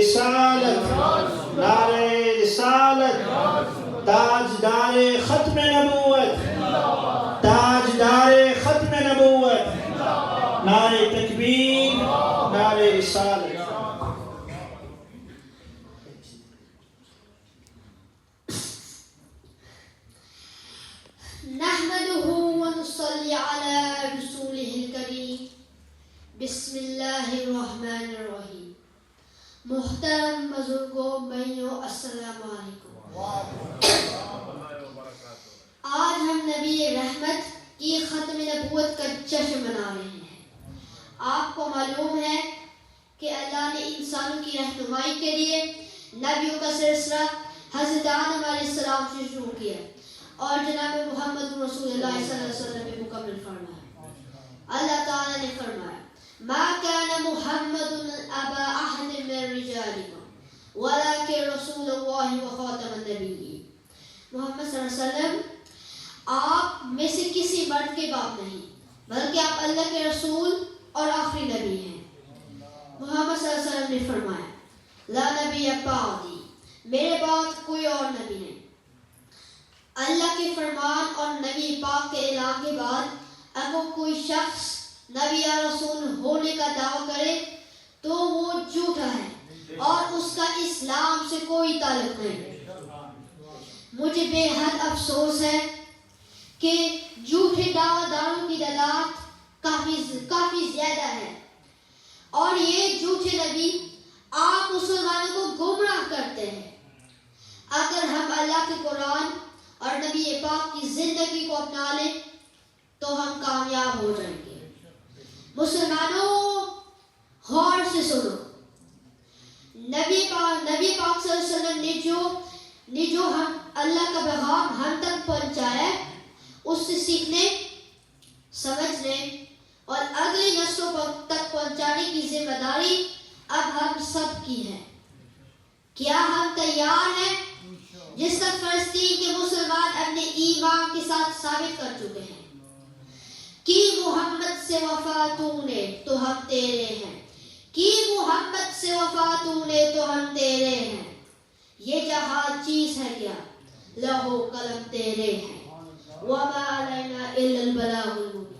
رسالت نعرہ رسالت تاجدار ختم نبوت تاجدار ختم نبوت نعرہ تکبیر نعرہ رسالت نحمده ونصلي على رسوله الكريم بسم اللہ الرحمن الرحیم. محترم بزرگوں بھائیوں السلام علیکم. آج ہم نبی رحمت کی ختم نبوت کا جشن منا رہے ہیں. آپ کو معلوم ہے کہ اللہ نے انسانوں کی رہنمائی کے لیے نبیوں کا سلسلہ حضرت آدم علیہ السلام سے شروع کیا اور جناب محمد رسول اللہ صلی اللہ علیہ وسلم میں مکمل فرمایا. اللہ تعالیٰ نے فرمایا ما كان محمد ابا احد من رجالكم ولكن رسول الله وخاتم النبيين. محمد صلی اللہ علیہ وسلم آپ میں سے کسی مرد کے باپ نہیں بلکہ آپ اللہ کے رسول اور آخری نبی ہیں. محمد صلی اللہ علیہ وسلم نے فرمایا لا نبی بعدی میرے بعد کوئی اور نبی نہیں. اللہ کے فرمان اور نبی پاک کے اعلان کے بعد اگر کوئی شخص نبی یا رسول ہونے کا دعویٰ کرے تو وہ جھوٹا ہے اور اس کا اسلام سے کوئی تعلق نہیں. مجھے بے حد افسوس ہے کہ جھوٹے دعویٰ داروں کی تعداد کافی زیادہ ہے اور یہ جھوٹے نبی آپ مسلمانوں کو گمراہ کرتے ہیں. اگر ہم اللہ کے قرآن اور نبی پاک کی زندگی کو اپنا لیں تو ہم کامیاب ہو جائیں گے. مسلمانوں غور سے سنو. نبی پاک صلی اللہ علیہ وسلم نے جو ہم اللہ کا پیغام ہم تک پہنچایا ہے اس سے سیکھنے سمجھنے اور اگلی نسلوں تک پہنچانے کی ذمہ داری اب ہم سب کی ہے. کیا ہم تیار ہیں؟ جس طرح فلسطین کے مسلمان اپنے ایمان کے ساتھ ثابت کر چکے ہیں کہ محمد سے وفا تو نے تو ہم تیرے ہیں کہ محمد سے وفا تو نے تو ہم تیرے ہیں. یہ جہاں چیز ہے کیا لوح و قلم تیرے ہیں وما علینا الا البلاغ المبین.